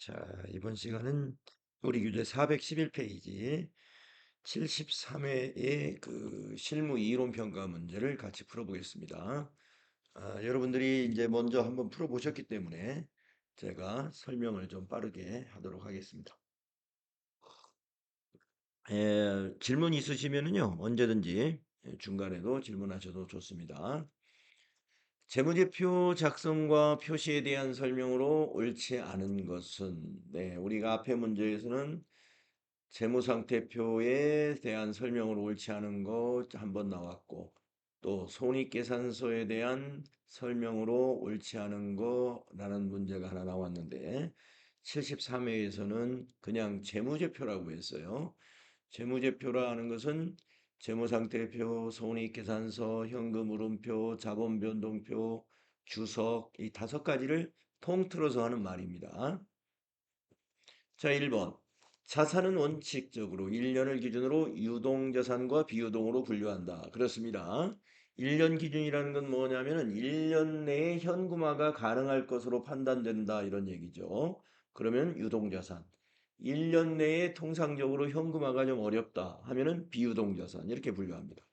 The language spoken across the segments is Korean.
자, 이번 시간은 우리 교재 411페이지 73회의 그 실무 이론 평가 문제를 같이 풀어보겠습니다. 여러분들이 이제 먼저 한번 풀어보셨기 때문에 제가 설명을 좀 빠르게 하도록 하겠습니다. 질문 있으시면은요, 언제든지 중간에도 질문하셔도 좋습니다. 재무제표 작성과 표시에 대한 설명으로 옳지 않은 것은, 우리가 앞에 문제에서는 재무상태표에 대한 설명으로 옳지 않은 거 한 번 나왔고, 또 손익계산서에 대한 설명으로 옳지 않은 거라는 문제가 하나 나왔는데, 73회에서는 그냥 재무제표라고 했어요. 재무제표라 는 것은 재무상태표, 손익계산서, 현금흐름표, 자본변동표, 주석 이 5가지를 통틀어서 하는 말입니다. 자, 1번. 자산은 원칙적으로 1년을 기준으로 유동자산과 비유동으로 분류한다. 그렇습니다. 1년 기준이라는 건 뭐냐면은 1년 내에 현금화가 가능할 것으로 판단된다 이런 얘기죠. 그러면 유동자산. 1년 내에 통상적으로 현금화가 좀 어렵다 하면은 비유동자산 이렇게 분류합니다.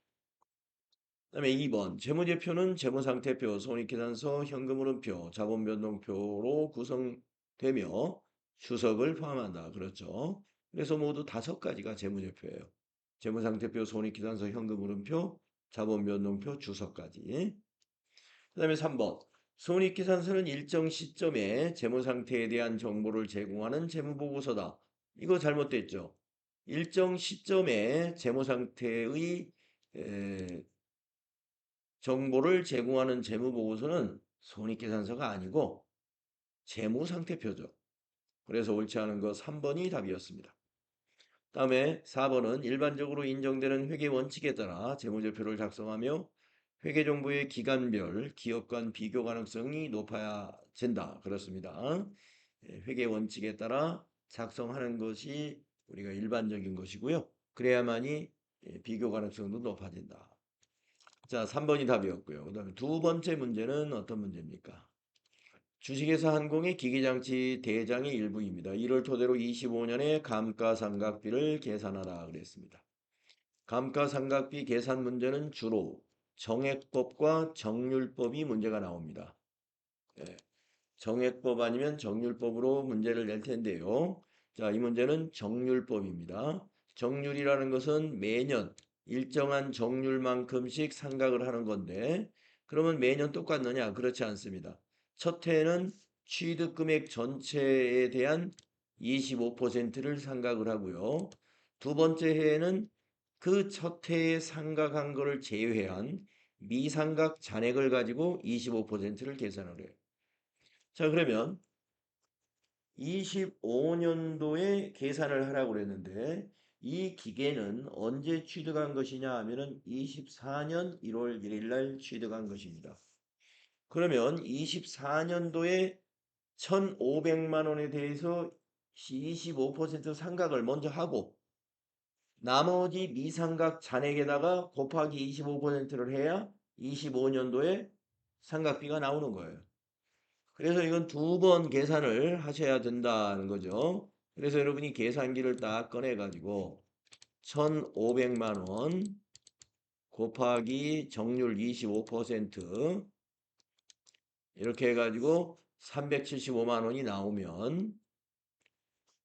그다음에 2번 재무제표는 재무상태표, 손익계산서, 현금흐름표, 자본변동표로 구성되며 주석을 포함한다. 그렇죠. 그래서 모두 5가지가 재무제표예요. 재무상태표, 손익계산서, 현금흐름표, 자본변동표, 주석까지. 그다음에 3번 손익계산서는 일정 시점에 재무상태에 대한 정보를 제공하는 재무보고서다. 이거 잘못됐죠. 일정 시점에 재무상태의 정보를 제공하는 재무보고서는 손익계산서가 아니고 재무상태표죠. 그래서 옳지 않은 거 3번이 답이었습니다. 다음에 4번은 일반적으로 인정되는 회계 원칙에 따라 재무제표를 작성하며 회계정보의 기간별 기업 간 비교 가능성이 높아야 된다. 그렇습니다. 회계 원칙에 따라 작성하는 것이 우리가 일반적인 것이고요. 그래야만이 비교 가능성도 높아진다. 자, 3번이 답이었고요. 그 다음에 두 번째 문제는 어떤 문제입니까? 주식회사 한공의 기계장치 대장의 일부입니다. 이를 토대로 25년의 감가상각비를 계산하라 그랬습니다. 감가상각비 계산 문제는 주로 정액법과 정률법이 문제가 나옵니다. 예, 정액법 아니면 정률법으로 문제를 낼 텐데요. 자, 이 문제는 정률법입니다. 정률이라는 것은 매년 일정한 정률만큼씩 상각을 하는 건데, 그러면 매년 똑같느냐? 그렇지 않습니다. 첫 해에는 취득금액 전체에 대한 25%를 상각을 하고요. 두 번째 해에는 그 첫 해에 상각한 거를 제외한 미상각 잔액을 가지고 25%를 계산을 해요. 자, 그러면 25년도에 계산을 하라고 그랬는데 이 기계는 언제 취득한 것이냐 하면은 24년 1월 1일 날 취득한 것입니다. 그러면 24년도에 1,500만 원에 대해서 25% 상각을 먼저 하고 나머지 미상각 잔액에다가 곱하기 25%를 해야 25년도에 상각비가 나오는 거예요. 그래서 이건 2번 계산을 하셔야 된다는 거죠. 그래서 여러분이 계산기를 딱 꺼내 가지고 1,500만 원 곱하기 정률 25% 이렇게 해 가지고 375만 원이 나오면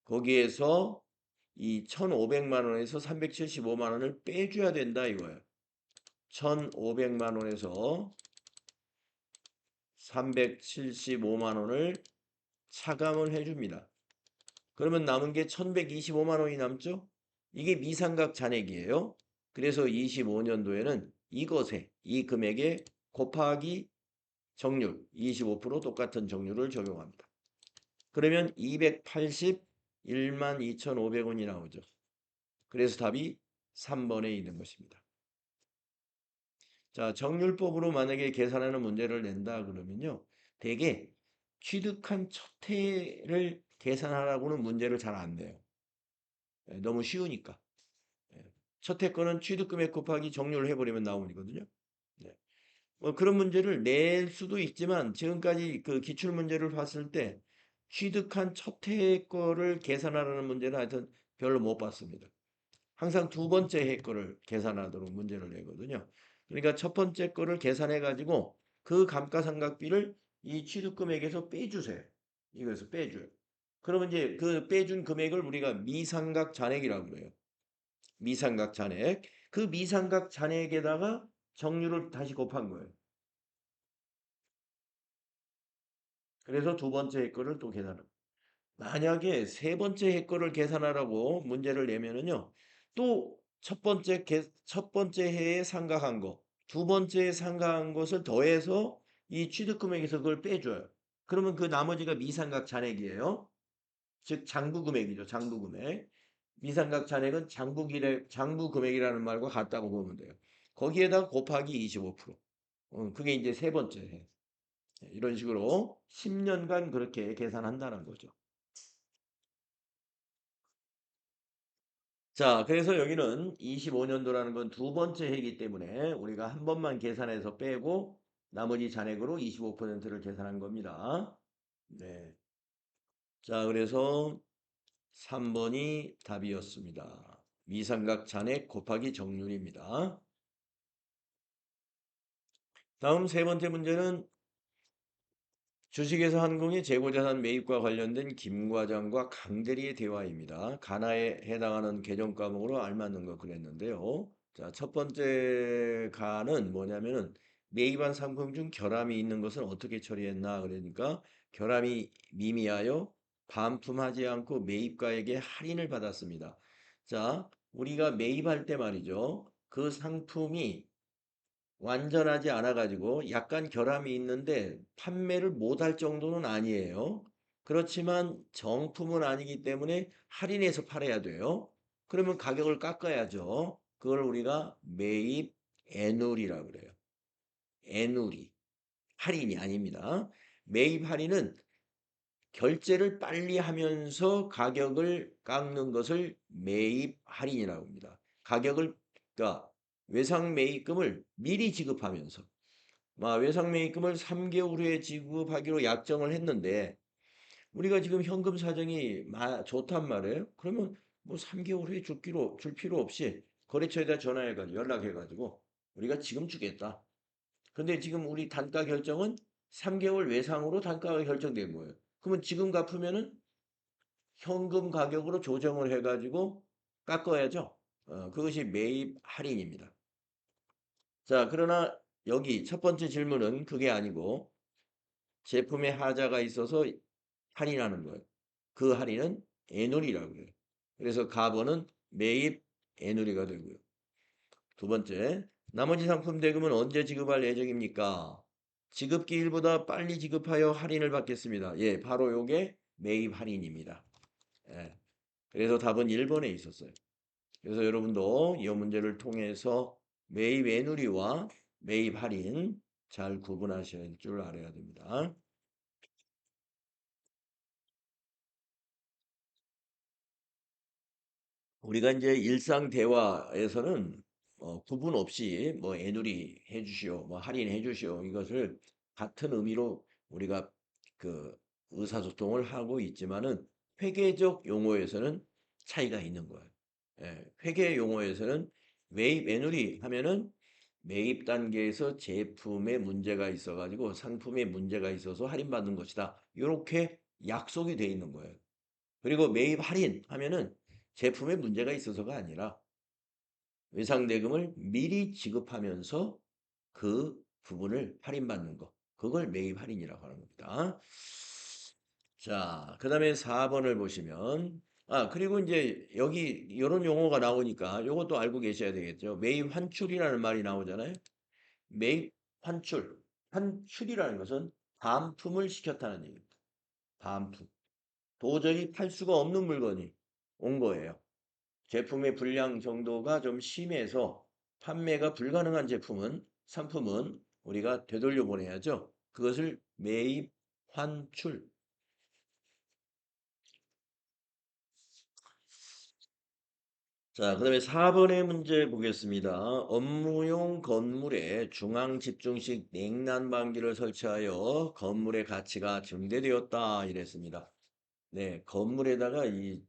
거기에서 이 1,500만 원에서 375만 원을 빼줘야 된다 이거예요. 1,500만 원에서 375만 원을 차감을 해줍니다. 그러면 남은 게 1,125만 원이 남죠? 이게 미상각 잔액이에요. 그래서 25년도에는 이것에 이 금액에 곱하기 정률 25% 똑같은 정률을 적용합니다. 그러면 281만 2,500원이 나오죠. 그래서 답이 3번에 있는 것입니다. 자, 정률법으로 만약에 계산하는 문제를 낸다 그러면요. 대개 취득한 첫 해를 계산하라고는 문제를 잘 안 내요. 너무 쉬우니까. 첫 해 거는 취득금액 곱하기 정률을 해버리면 나오거든요. 네. 뭐 그런 문제를 낼 수도 있지만 지금까지 그 기출문제를 봤을 때 취득한 첫 해 거를 계산하라는 문제는 하여튼 별로 못 봤습니다. 항상 두 번째 해 거를 계산하도록 문제를 내거든요. 그러니까 첫 번째 거를 계산해 가지고 그 감가상각비를 이 취득금액에서 빼주세요. 이거에서 빼줘요. 그러면 이제 그 빼준 금액을 우리가 미상각 잔액이라고 그래요. 미상각 잔액. 그 미상각 잔액에다가 정률을 다시 곱한 거예요. 그래서 두 번째 해 거를 또 계산합니다. 만약에 세 번째 해 거를 계산하라고 문제를 내면은요. 또 첫 번째 해에 상각한 거, 두 번째에 상각한 것을 더해서 이 취득금액에서 그걸 빼줘요. 그러면 그 나머지가 미상각 잔액이에요. 즉 장부 금액이죠. 장부 금액. 미상각 잔액은 장부 금액이라는 말과 같다고 보면 돼요. 거기에다 곱하기 25%. 그게 이제 세 번째 해. 이런 식으로 10년간 그렇게 계산한다는 거죠. 자, 그래서 여기는 25년도라는 건 두 번째 해이기 때문에 우리가 한 번만 계산해서 빼고 나머지 잔액으로 25%를 계산한 겁니다. 네. 자, 그래서 3번이 답이었습니다. 미상각 잔액 곱하기 정률입니다. 다음 세 번째 문제는 주식회사 한국의 재고자산 매입과 관련된 김 과장과 강 대리의 대화입니다. 가나에 해당하는 개정 과목으로 알맞는 거 그랬는데요. 자, 첫 번째 가는 뭐냐면은 매입한 상품 중 결함이 있는 것은 어떻게 처리했나 그러니까 결함이 미미하여 반품하지 않고 매입가에게 할인을 받았습니다. 자, 우리가 매입할 때 말이죠. 그 상품이 완전하지 않아 가지고 약간 결함이 있는데 판매를 못할 정도는 아니에요. 그렇지만 정품은 아니기 때문에 할인해서 팔아야 돼요. 그러면 가격을 깎아야죠. 그걸 우리가 매입 애누리라고 그래요. 애누리. 할인이 아닙니다. 매입 할인은 결제를 빨리 하면서 가격을 깎는 것을 매입 할인이라고 합니다. 가격을 그러니까 외상 매입금을 미리 지급하면서 외상 매입금을 3개월 후에 지급하기로 약정을 했는데 우리가 지금 현금 사정이 좋단 말이에요. 그러면 뭐 3개월 후에 줄 필요 없이 거래처에다 전화해가지고 연락해가지고 우리가 지금 주겠다. 근데 지금 우리 단가 결정은 3개월 외상으로 단가가 결정된 거예요. 그러면 지금 갚으면은 현금 가격으로 조정을 해가지고 깎아야죠. 그것이 매입 할인입니다. 자, 그러나 여기 첫 번째 질문은 그게 아니고 제품에 하자가 있어서 할인하는 거예요. 그 할인은 애누리라고 해요. 그래서 가번은 매입 애누리가 되고요. 두 번째, 나머지 상품 대금은 언제 지급할 예정입니까? 지급기일보다 빨리 지급하여 할인을 받겠습니다. 예, 바로 요게 매입 할인입니다. 예, 그래서 답은 1번에 있었어요. 그래서 여러분도 이 문제를 통해서 매입 애누리와 매입 할인 잘 구분하셔야 할 줄 알아야 됩니다. 우리가 이제 일상 대화에서는 구분 없이 뭐 애누리 해주시오, 뭐 할인해 주시오 이것을 같은 의미로 우리가 그 의사소통을 하고 있지만은 회계적 용어에서는 차이가 있는 거예요. 예, 회계 용어에서는 매입 애누리 하면은 매입 단계에서 제품에 문제가 있어가지고 상품에 문제가 있어서 할인받는 것이다. 이렇게 약속이 돼 있는 거예요. 그리고 매입 할인 하면은 제품에 문제가 있어서가 아니라 외상대금을 미리 지급하면서 그 부분을 할인받는 거. 그걸 매입 할인이라고 하는 겁니다. 자, 그 다음에 4번을 보시면, 그리고 이제 여기 이런 용어가 나오니까 이것도 알고 계셔야 되겠죠. 매입 환출이라는 말이 나오잖아요. 매입 환출. 환출이라는 것은 반품을 시켰다는 얘기입니다. 반품. 도저히 팔 수가 없는 물건이 온 거예요. 제품의 불량 정도가 좀 심해서 판매가 불가능한 상품은 우리가 되돌려 보내야죠. 그것을 매입 환출. 자, 그다음에 4번의 문제 보겠습니다. 업무용 건물에 중앙 집중식 냉난방기를 설치하여 건물의 가치가 증대되었다 이랬습니다. 네, 건물에다가 이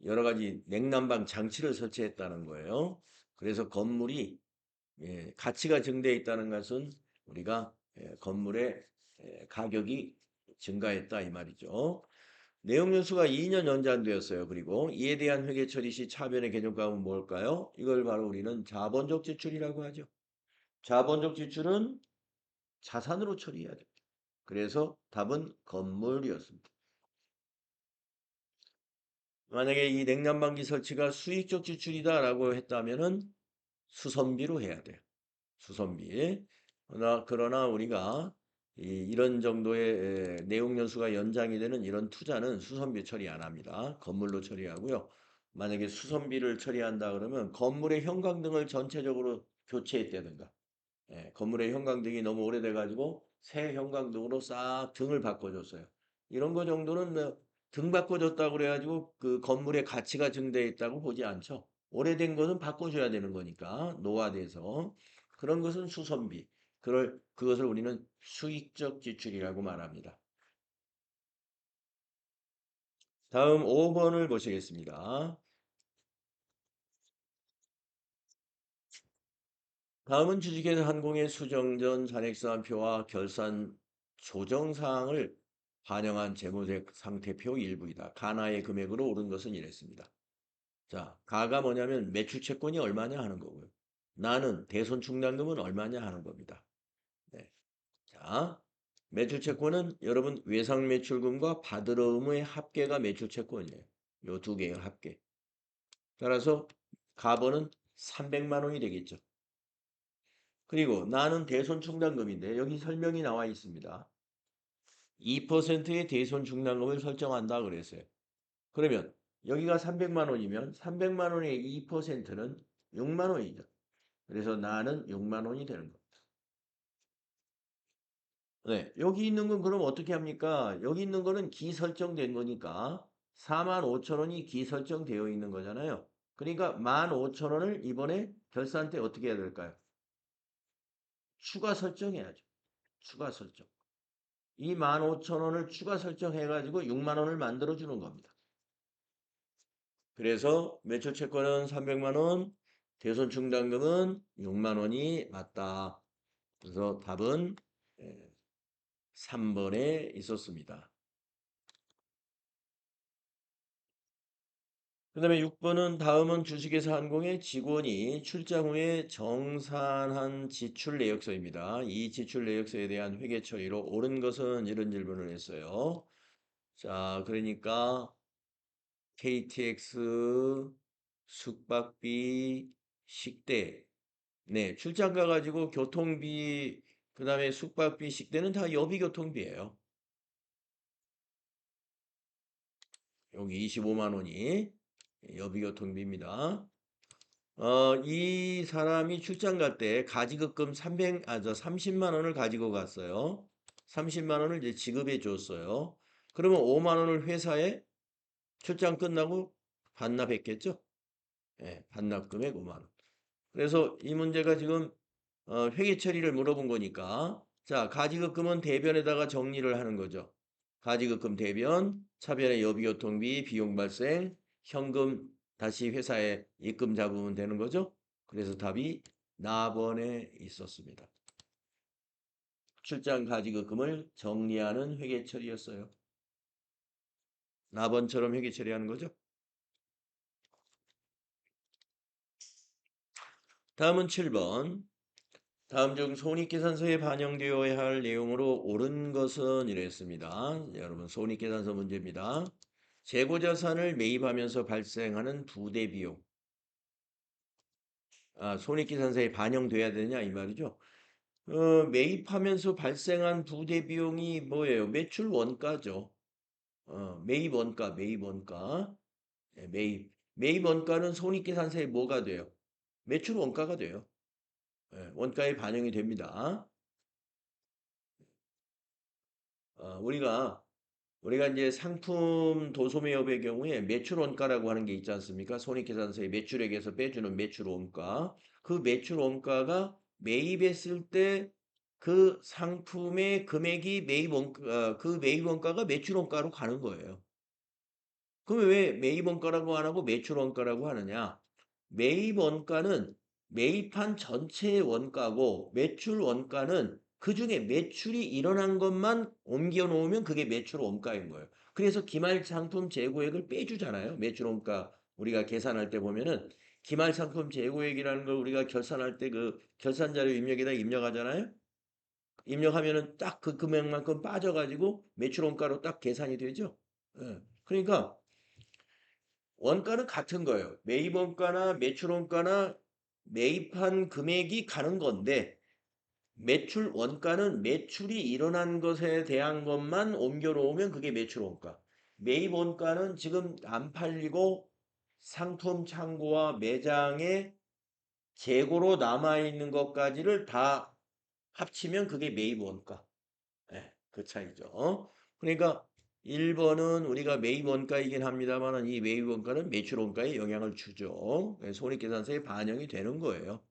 여러 가지 냉난방 장치를 설치했다는 거예요. 그래서 건물이 가치가 증대해 있다는 것은 우리가 건물의 가격이 증가했다 이 말이죠. 내용 연수가 2년 연장되었어요. 그리고 이에 대한 회계 처리 시 차변의 개념값은 뭘까요? 이걸 바로 우리는 자본적 지출이라고 하죠. 자본적 지출은 자산으로 처리해야 돼요. 그래서 답은 건물이었습니다. 만약에 이 냉난방기 설치가 수익적 지출이다라고 했다면은 수선비로 해야 돼요. 수선비. 그러나 우리가 이런 정도의 내용 연수가 연장이 되는 이런 투자는 수선비 처리 안 합니다. 건물로 처리하고요. 만약에 수선비를 처리한다 그러면 건물의 형광등을 전체적으로 교체했다든가 건물의 형광등이 너무 오래돼 가지고 새 형광등으로 싹 등을 바꿔줬어요. 이런 거 정도는 뭐등 바꿔줬다고 그래가지고 그 건물의 가치가 증대했다고 보지 않죠. 오래된 거는 바꿔줘야 되는 거니까 노화돼서 그런 것은 수선비. 그것을 우리는 수익적 지출이라고 말합니다. 다음 5번을 보시겠습니다. 다음은 주식회사 항공의 수정전 잔액사항표와 결산 조정사항을 반영한 재무적 상태표 일부이다. 가나의 금액으로 오른 것은 이랬습니다. 자, 가가 뭐냐면 매출 채권이 얼마냐 하는 거고요. 나는 대손 충당금은 얼마냐 하는 겁니다. 네. 자, 매출 채권은 여러분 외상 매출금과 받을 의무의 합계가 매출 채권이에요. 요 두 개의 합계. 따라서 가번은 300만 원이 되겠죠. 그리고 나는 대손 충당금인데 여기 설명이 나와 있습니다. 2%의 대손 충당금을 설정한다 그랬어요. 그러면 여기가 300만 원이면 300만 원의 2%는 6만 원이죠. 그래서 나는 6만 원이 되는 겁니다. 네, 여기 있는 건 그럼 어떻게 합니까? 여기 있는 거는 기설정된 거니까 4만 5천 원이 기설정되어 있는 거잖아요. 그러니까 1만 5천 원을 이번에 결산 때 어떻게 해야 될까요? 추가 설정해야죠. 추가 설정. 이 15,000원을 추가 설정해가지고 6만 원을 만들어주는 겁니다. 그래서 매출 채권은 300만 원, 대손 충당금은 6만 원이 맞다. 그래서 답은 3번에 있었습니다. 그 다음에 6번은 다음은 주식회사 항공의 직원이 출장 후에 정산한 지출 내역서입니다. 이 지출 내역서에 대한 회계 처리로 옳은 것은 이런 질문을 했어요. 자, 그러니까 KTX, 숙박비, 식대. 네, 출장 가가지고 교통비, 그 다음에 숙박비, 식대는 다 여비교통비예요. 여기 25만 원이 여비교통비입니다. 이 사람이 출장 갈 때 가지급금 30만 원을 가지고 갔어요. 30만 원을 이제 지급해 줬어요. 그러면 5만 원을 회사에 출장 끝나고 반납했겠죠? 예, 반납 금액 5만 원. 그래서 이 문제가 지금 회계 처리를 물어본 거니까 자, 가지급금은 대변에다가 정리를 하는 거죠. 가지급금 대변, 차변의 여비교통비, 비용 발생, 현금 다시 회사에 입금 잡으면 되는 거죠. 그래서 답이 나번에 있었습니다. 출장 가지급금을 정리하는 회계 처리였어요. 나번처럼 회계 처리하는 거죠. 다음은 7번. 다음 중 손익계산서에 반영되어야 할 내용으로 옳은 것은 이랬습니다. 여러분 손익계산서 문제입니다. 재고자산을 매입하면서 발생하는 부대 비용. 손익계산서에 반영돼야 되냐 이 말이죠. 매입하면서 발생한 부대 비용이 뭐예요? 매출 원가죠. 매입 원가, 매입 원가. 매입 원가는 손익계산서에 뭐가 돼요? 매출 원가가 돼요. 원가에 반영이 됩니다. 우리가 이제 상품 도소매업의 경우에 매출 원가라고 하는 게 있지 않습니까? 손익계산서에 매출액에서 빼주는 매출 원가. 그 매출 원가가 매입했을 때 그 상품의 금액이 그 매입 원가가 매출 원가로 가는 거예요. 그러면 왜 매입 원가라고 안 하고 매출 원가라고 하느냐? 매입 원가는 매입한 전체의 원가고 매출 원가는 그중에 매출이 일어난 것만 옮겨 놓으면 그게 매출 원가인 거예요. 그래서 기말 상품 재고액을 빼주잖아요. 매출 원가 우리가 계산할 때 보면은 기말 상품 재고액이라는 걸 우리가 결산할 때 그 결산 자료 입력에다 입력하잖아요. 입력하면은 딱 그 금액만큼 빠져가지고 매출 원가로 딱 계산이 되죠. 예. 그러니까 원가는 같은 거예요. 매입 원가나 매출 원가나 매입한 금액이 가는 건데 매출 원가는 매출이 일어난 것에 대한 것만 옮겨 놓으면 그게 매출 원가. 매입 원가는 지금 안 팔리고 상품 창고와 매장에 재고로 남아 있는 것까지를 다 합치면 그게 매입 원가. 예, 그 차이죠. 그러니까 1번은 우리가 매입 원가이긴 합니다만 이 매입 원가는 매출 원가에 영향을 주죠. 손익계산서에 반영이 되는 거예요.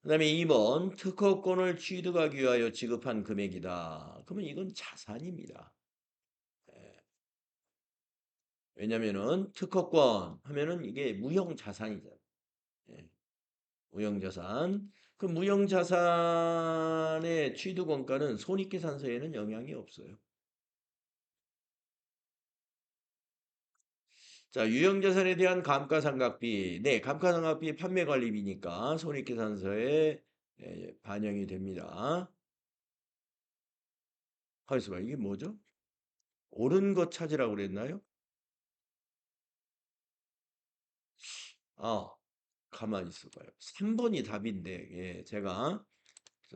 그 다음에 2번 특허권을 취득하기 위하여 지급한 금액이다. 그러면 이건 자산입니다. 왜냐면은 특허권 하면은 이게 무형자산이잖아요. 예, 무형자산. 그 무형자산의 취득원가는 손익계산서에는 영향이 없어요. 자, 유형자산에 대한 감가상각비. 네, 감가상각비 판매관리비니까 손익계산서에 반영이 됩니다. 가만있어 봐. 이게 뭐죠? 옳은 것 찾으라고 그랬나요? 아, 가만히 있어봐요. 3번이 답인데, 예, 제가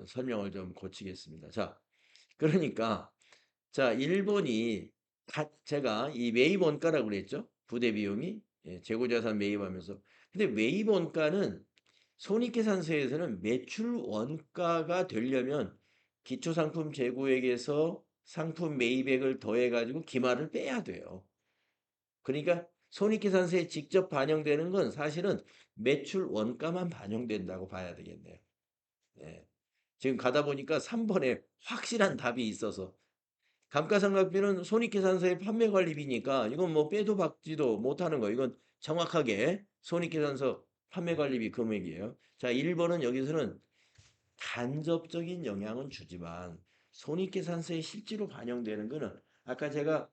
설명을 좀 고치겠습니다. 자, 그러니까, 자, 1번이 제가 이 매입 원가라고 그랬죠? 부대 비용이. 예, 재고자산 매입하면서. 근데 매입 원가는 손익계산서에서는 매출 원가가 되려면 기초상품 재고액에서 상품 매입액을 더해가지고 기말을 빼야 돼요. 그러니까 손익계산서에 직접 반영되는 건 사실은 매출 원가만 반영된다고 봐야 되겠네요. 예. 지금 가다 보니까 3번에 확실한 답이 있어서 감가상각비는 손익계산서의 판매관리비니까 이건 뭐 빼도 박지도 못하는 거. 이건 정확하게 손익계산서 판매관리비 금액이에요. 자, 1번은 여기서는 간접적인 영향은 주지만 손익계산서에 실제로 반영되는 거는 아까 제가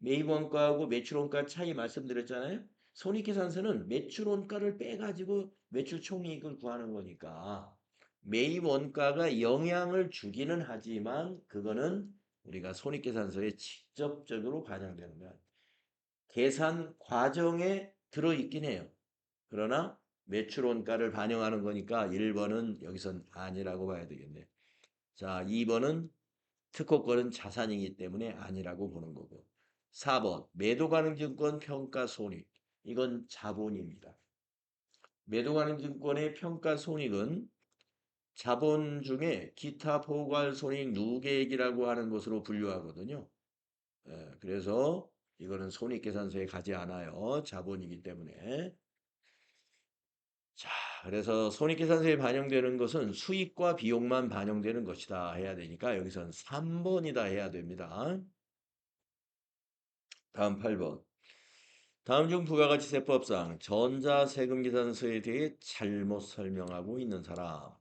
매입원가하고 매출원가 차이 말씀드렸잖아요. 손익계산서는 매출원가를 빼가지고 매출 총이익을 구하는 거니까 매입원가가 영향을 주기는 하지만 그거는 우리가 손익계산서에 직접적으로 반영되는 거야. 계산 과정에 들어있긴 해요. 그러나 매출 원가를 반영하는 거니까 1번은 여기선 아니라고 봐야 되겠네. 자, 2번은 특허권은 자산이기 때문에 아니라고 보는 거고. 4번 매도가능증권 평가 손익. 이건 자본입니다. 매도가능증권의 평가 손익은 자본 중에 기타 포괄 손익 누계액이라고 하는 것으로 분류하거든요. 그래서 이거는 손익계산서에 가지 않아요. 자본이기 때문에. 자, 그래서 손익계산서에 반영되는 것은 수익과 비용만 반영되는 것이다 해야 되니까 여기선 3번이다 해야 됩니다. 다음 8번. 다음 중 부가가치세법상 전자세금계산서에 대해 잘못 설명하고 있는 사람.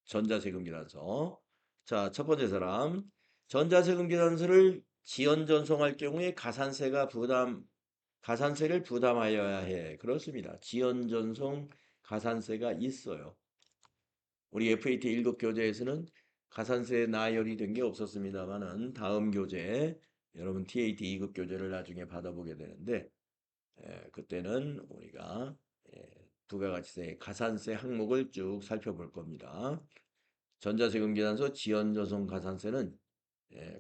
전자세금계산서. 자, 첫 번째 사람. 전자세금계산서를 지연전송할 경우에 가산세를 부담하여야 해. 그렇습니다. 지연전송 가산세가 있어요. 우리 FAT 1급 교재에서는 가산세 나열이 된 게 없었습니다만은 다음 교재 여러분 TAT 2급 교재를 나중에 받아보게 되는데 그때는 우리가 부가가치세 가산세 항목을 쭉 살펴볼 겁니다. 전자세금 계산서 지연전송 가산세는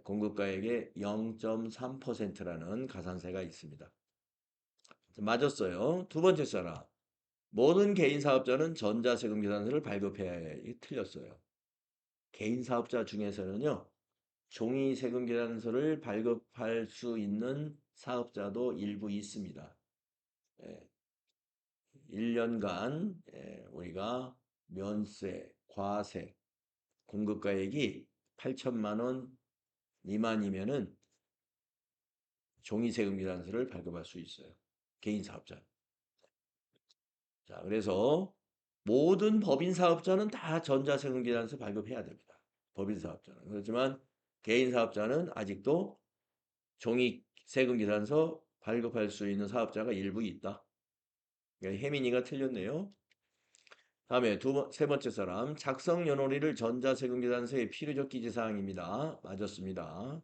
공급가액의 0.3%라는 가산세가 있습니다. 맞았어요. 두 번째 사람. 모든 개인 사업자는 전자세금 계산서를 발급해야 해. 이게 틀렸어요. 개인 사업자 중에서는요. 종이 세금 계산서를 발급할 수 있는 사업자도 일부 있습니다. 1년간 우리가 면세, 과세, 공급가액이 8천만 원 미만이면은 종이세금계산서를 발급할 수 있어요. 개인 사업자. 자, 그래서 모든 법인 사업자는 다 전자세금계산서 발급해야 됩니다. 법인 사업자는. 그렇지만 개인 사업자는 아직도 종이 세금계산서 발급할 수 있는 사업자가 일부 있다. 그러니까 혜민이가 틀렸네요. 다음에 세 번째 사람. 작성 연월일을 전자세금계산서의 필요적 기재사항입니다. 맞았습니다.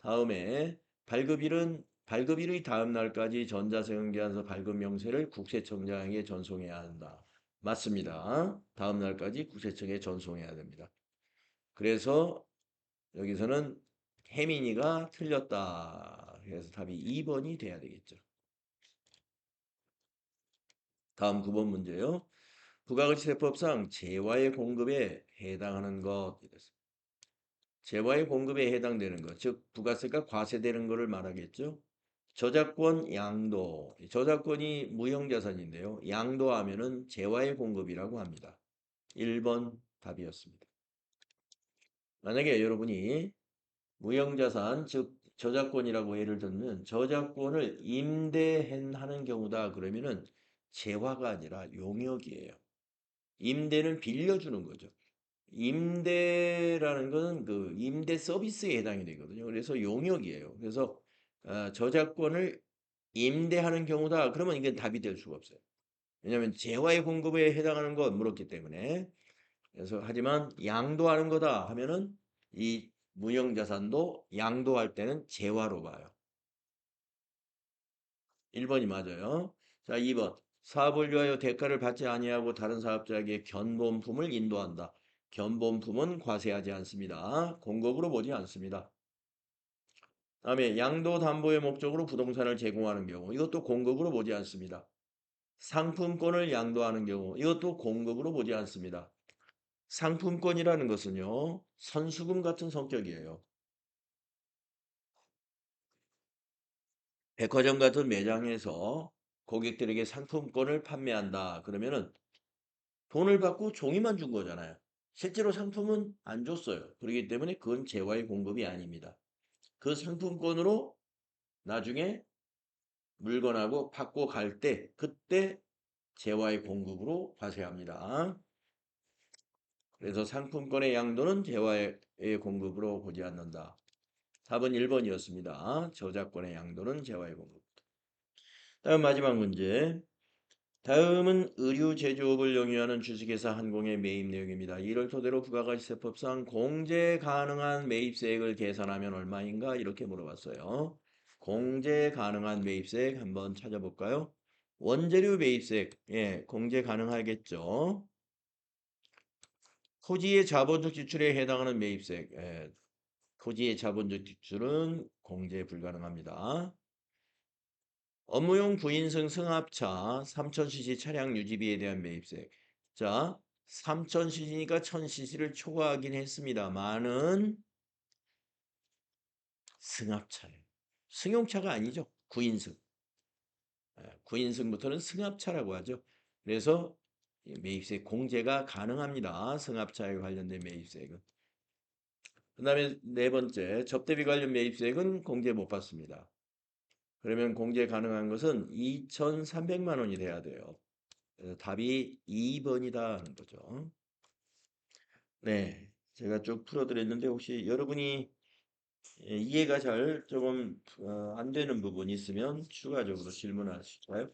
다음에 발급일의 다음 날까지 전자세금계산서 발급 명세를 국세청장에게 전송해야 한다. 맞습니다. 다음 날까지 국세청에 전송해야 됩니다. 그래서 여기서는 혜민이가 틀렸다. 그래서 답이 2번이 돼야 되겠죠. 다음 9번 문제요. 부가가치세법상 재화의 공급에 해당하는 것. 재화의 공급에 해당되는 것, 즉 부가세가 과세되는 것을 말하겠죠. 저작권 양도, 저작권이 무형자산인데요. 양도하면은 재화의 공급이라고 합니다. 1번 답이었습니다. 만약에 여러분이 무형자산, 즉 저작권이라고 예를 들면 저작권을 임대하는 경우다 그러면은 재화가 아니라 용역이에요. 임대는 빌려주는 거죠. 임대라는 것은 그 임대 서비스에 해당이 되거든요. 그래서 용역이에요. 그래서 저작권을 임대하는 경우다. 그러면 이게 답이 될 수가 없어요. 왜냐하면 재화의 공급에 해당하는 것 물었기 때문에. 그래서 하지만 양도하는 거다 하면은 이 무형자산도 양도할 때는 재화로 봐요. 1번이 맞아요. 자, 2번. 사업을 위하여 대가를 받지 아니하고 다른 사업자에게 견본품을 인도한다. 견본품은 과세하지 않습니다. 공급으로 보지 않습니다. 다음에 양도담보의 목적으로 부동산을 제공하는 경우 이것도 공급으로 보지 않습니다. 상품권을 양도하는 경우 이것도 공급으로 보지 않습니다. 상품권이라는 것은요. 선수금 같은 성격이에요. 백화점 같은 매장에서 고객들에게 상품권을 판매한다. 그러면은 돈을 받고 종이만 준 거잖아요. 실제로 상품은 안 줬어요. 그렇기 때문에 그건 재화의 공급이 아닙니다. 그 상품권으로 나중에 물건하고 받고 갈 때 그때 재화의 공급으로 과세합니다. 그래서 상품권의 양도는 재화의 공급으로 보지 않는다. 답은 1번이었습니다. 저작권의 양도는 재화의 공급. 다음 마지막 문제. 다음은 의류 제조업을 영위하는 주식회사 한공의 매입 내용입니다. 이를 토대로 부가가치세법상 공제 가능한 매입세액을 계산하면 얼마인가? 이렇게 물어봤어요. 공제 가능한 매입세액 한번 찾아볼까요? 원재료 매입세액, 예, 공제 가능하겠죠. 토지의 자본적 지출에 해당하는 매입세액, 예, 토지의 자본적 지출은 공제 불가능합니다. 업무용 구인승 승합차 3000cc 차량 유지비에 대한 매입세. 자, 3000cc니까 1000cc를 초과하긴 했습니다만은 승합차예요. 승용차가 아니죠. 구인승. 9인승부터는 승합차라고 하죠. 그래서 매입세 공제가 가능합니다. 승합차에 관련된 매입세액은. 그 다음에 네 번째, 접대비 관련 매입세액은 공제 못 받습니다. 그러면 공제 가능한 것은 2,300만 원이 돼야 돼요. 그래서 답이 2번이다 하는 거죠. 네, 제가 쭉 풀어드렸는데 혹시 여러분이 이해가 잘 조금 안 되는 부분이 있으면 추가적으로 질문하실까요?